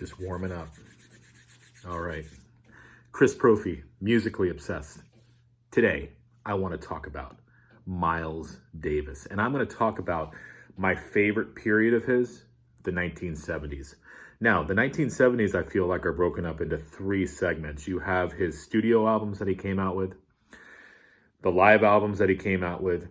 Just warming up. All right. Chris Profi, musically obsessed. Today, I want to talk about Miles Davis. And I'm going to talk about my favorite period of his, the 1970s. Now, the 1970s, I feel like, are broken up into three segments. You have his studio albums that he came out with, the live albums that he came out with,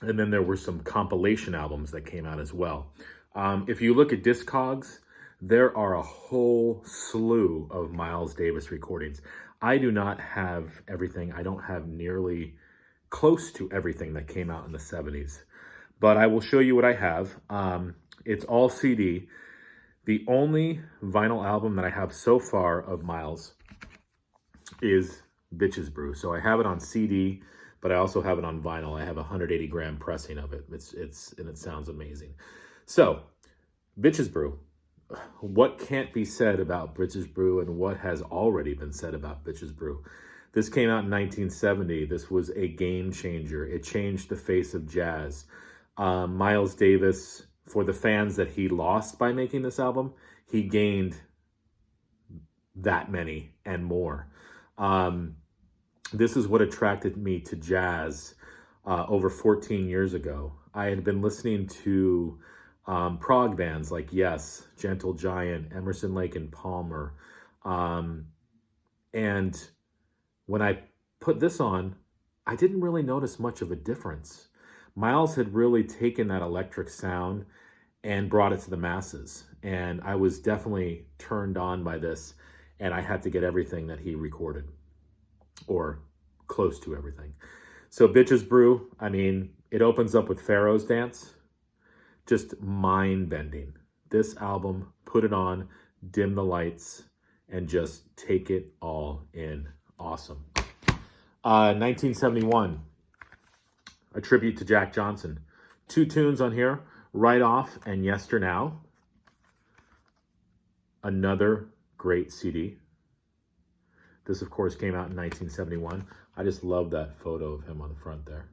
and then there were some compilation albums that came out as well. If you look at Discogs, there are a whole slew of Miles Davis recordings. I do not have everything. I don't have nearly close to everything that came out in the 70s. But I will show you what I have. It's all CD. The only vinyl album that I have so far of Miles is Brew. So I have it on CD, but I also have it on vinyl. I have a 180 gram pressing of it. And it sounds amazing. So, Brew. What can't be said about Brew and what has already been said about Brew? This came out in 1970. This was a game changer. It changed the face of jazz. Miles Davis, for the fans that he lost by making this album, he gained that many and more. This is what attracted me to jazz over 14 years ago. I had been listening to prog bands like Yes, Gentle Giant, Emerson, Lake and Palmer. And when I put this on, I didn't really notice much of a difference. Miles had really taken that electric sound and brought it to the masses. And I was definitely turned on by this, and I had to get everything that he recorded, or close to everything. So Brew, I mean, it opens up with Pharaoh's Dance. Just mind-bending. This album, put it on, dim the lights, and just take it all in. Awesome. 1971, a tribute to Jack Johnson. Two tunes on here, Right Off and Yesternow. Another great CD. This, of course, came out in 1971. I just love that photo of him on the front there.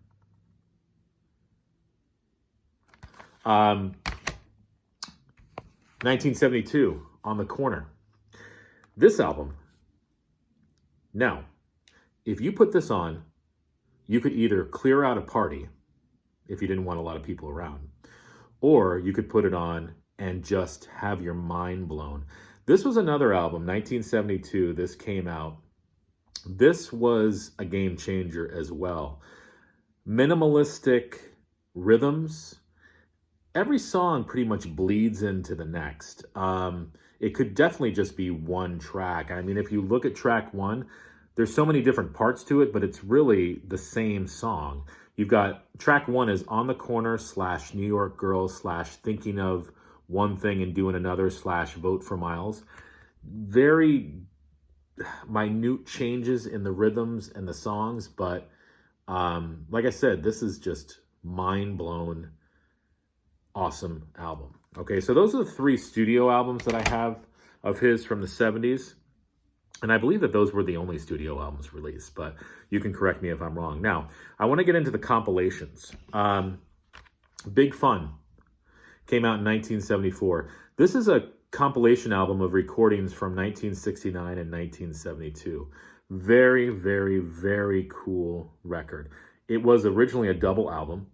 1972, On the Corner. This album. Now, if you put this on, you could either clear out a party if you didn't want a lot of people around, or you could put it on and just have your mind blown. This was another album, 1972. This came out. This was a game changer as well. Minimalistic rhythms. Every song pretty much bleeds into the next. It could definitely just be one track. I mean, if you look at track one, there's so many different parts to it, but it's really the same song. You've got track one is On the Corner / New York Girl / Thinking of One Thing and Doing Another / Vote for Miles. Very minute changes in the rhythms and the songs, but like I said, this is just mind-blown. Awesome album. Okay, so those are the three studio albums that I have of his from the 70s. And I believe that those were the only studio albums released, but you can correct me if I'm wrong. Now, I want to get into the compilations. Big Fun came out in 1974. This is a compilation album of recordings from 1969 and 1972. Very, very, very cool record. It was originally a double album,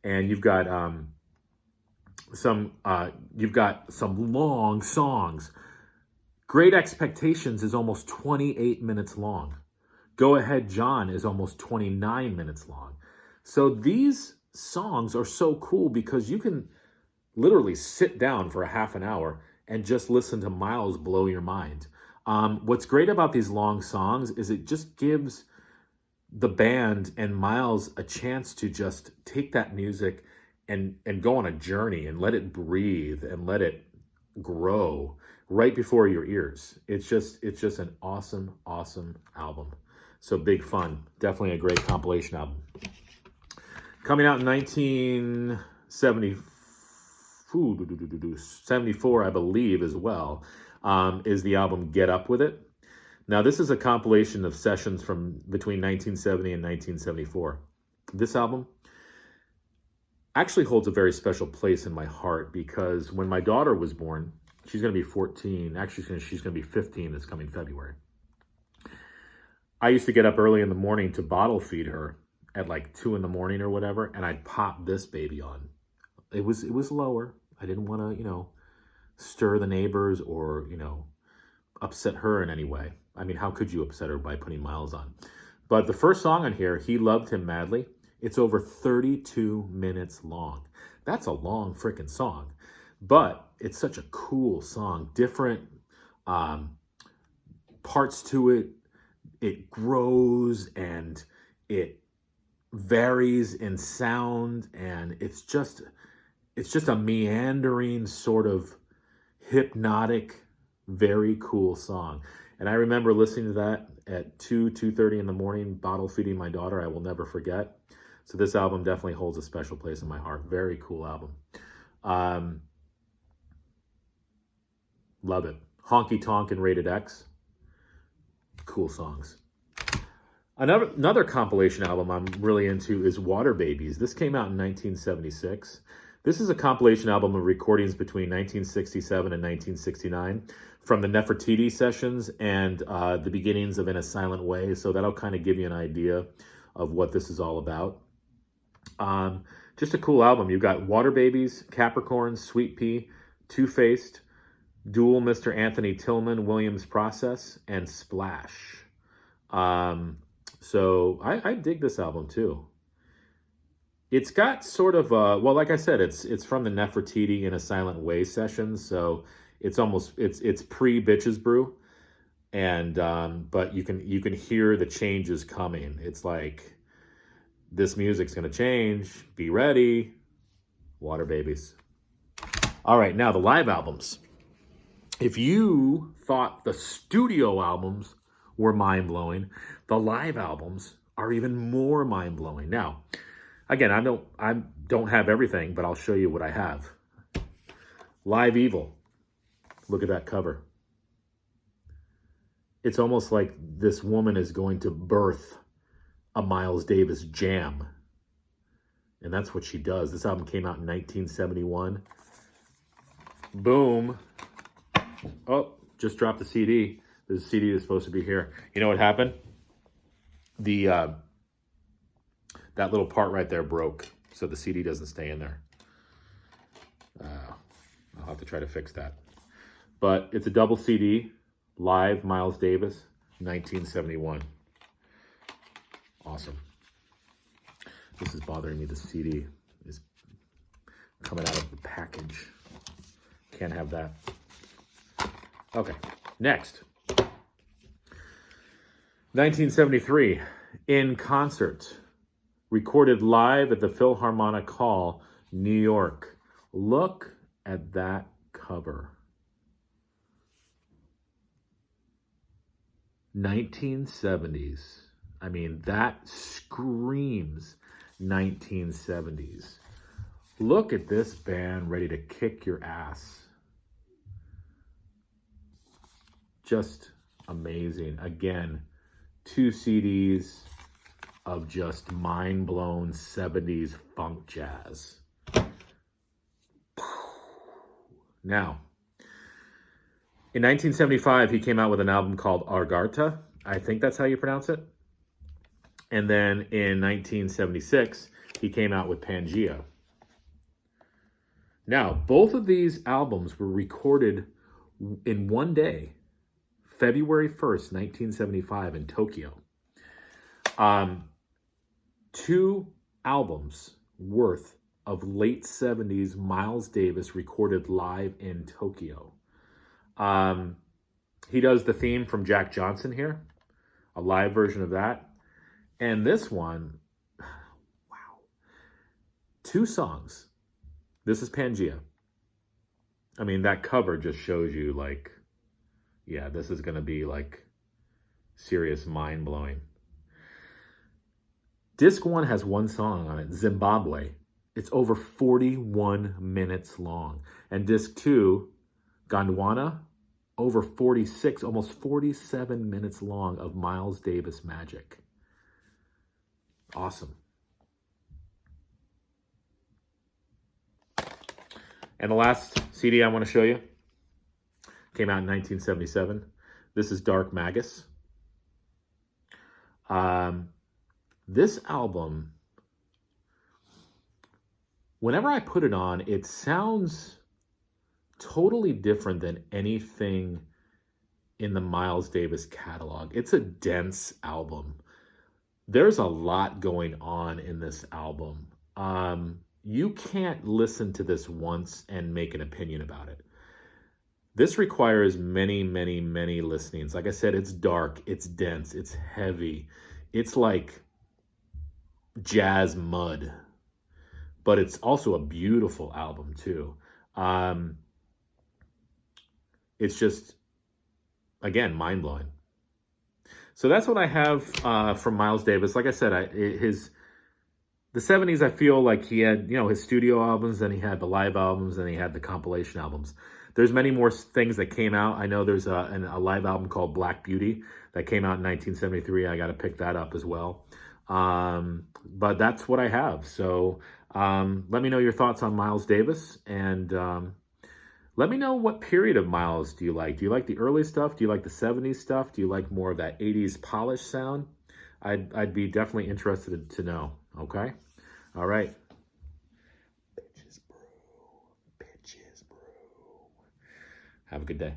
and you've got some long songs. Great Expectations is almost 28 minutes long. Go Ahead John is almost 29 minutes long. So these songs are so cool because you can literally sit down for a half an hour and just listen to Miles blow your mind. What's great about these long songs is it just gives the band and Miles a chance to just take that music and go on a journey and let it breathe and let it grow right before your ears. It's just an awesome, awesome album. So Big Fun, definitely a great compilation album. Coming out in 1974, I believe, as well, is the album Get Up With It. Now, this is a compilation of sessions from between 1970 and 1974. This album actually holds a very special place in my heart because when my daughter was born, She's going to be 14. Actually, she's going to be 15 this coming February. I used to get up early in the morning to bottle feed her at like 2 in the morning or whatever, and I'd pop this baby on. It was lower. I didn't want to, stir the neighbors or, upset her in any way. I mean, how could you upset her by putting Miles on? But the first song on here, He Loved Him Madly, it's over 32 minutes long. That's a long freaking song, but it's such a cool song. Different parts to it. It grows and it varies in sound, and it's just a meandering sort of hypnotic, very cool song. And I remember listening to that at 2:30 in the morning, bottle feeding my daughter. I will never forget. So this album definitely holds a special place in my heart. Very cool album. Love it. Honky Tonk and Rated X. Cool songs. Another compilation album I'm really into is Water Babies. This came out in 1976. This is a compilation album of recordings between 1967 and 1969 from the Nefertiti sessions and the beginnings of In a Silent Way. So that'll kind of give you an idea of what this is all about. Just a cool album. You've got Water Babies, Capricorn, Sweet Pea, Two-Faced, Duel, Mr. Anthony Tillman, Williams Process, and Splash. So I dig this album too. It's got sort of well, like I said, it's from the Nefertiti In a Silent Way sessions, so it's pre Bitches Brew, and but you can hear the changes coming. It's like this music's gonna change. Be ready, Water Babies. All right, now the live albums. If you thought the studio albums were mind-blowing, the live albums are even more mind-blowing. Now, again, I don't have everything, but I'll show you what I have. Live Evil. Look at that cover. It's almost like this woman is going to birth a Miles Davis jam. And that's what she does. This album came out in 1971. Boom. Oh, just dropped the CD. The CD is supposed to be here. You know what happened? That little part right there broke, so the CD doesn't stay in there. I'll have to try to fix that. But it's a double CD, live Miles Davis, 1971. Awesome. This is bothering me. The CD is coming out of the package. Can't have that. Okay, next. 1973, In Concert. Recorded live at the Philharmonic Hall, New York. Look at that cover. 1970s. I mean, that screams 1970s. Look at this band ready to kick your ass. Just amazing. Again, 2 CDs of just mind-blown 70s funk jazz. Now, in 1975, he came out with an album called Argarta. I think that's how you pronounce it. And then in 1976, he came out with Pangea. Now, both of these albums were recorded in one day, February 1st, 1975 in Tokyo. 2 albums worth of late 70s Miles Davis recorded live in Tokyo. He does the theme from Jack Johnson here, a live version of that. And this one, wow, 2 songs. This is Pangea. I mean, that cover just shows you like, yeah, this is going to be like serious mind-blowing. Disc 1 has 1 song on it, Zimbabwe. It's over 41 minutes long. And disc 2, Gondwana, over 46, almost 47 minutes long of Miles Davis magic. Awesome. And the last CD I want to show you Came out in 1977. This is Dark Magus. This album, whenever I put it on, it sounds totally different than anything in the Miles Davis catalog. It's a dense album. There's a lot going on in this album. You can't listen to this once and make an opinion about it. This requires many, many, many listenings. Like I said, it's dark, it's dense, it's heavy. It's like jazz mud, but it's also a beautiful album too. It's just, again, mind-blowing. So that's what I have from Miles Davis. Like I said, the 70s, I feel like he had, his studio albums, then he had the live albums, then he had the compilation albums. There's many more things that came out. I know there's a live album called Black Beauty that came out in 1973. I got to pick that up as well. But that's what I have. So let me know your thoughts on Miles Davis, and let me know what period of Miles do you like. Do you like the early stuff? Do you like the 70s stuff? Do you like more of that 80s polished sound? I'd be definitely interested to know. Okay? All right. Bitches brew. Bitches brew. Have a good day.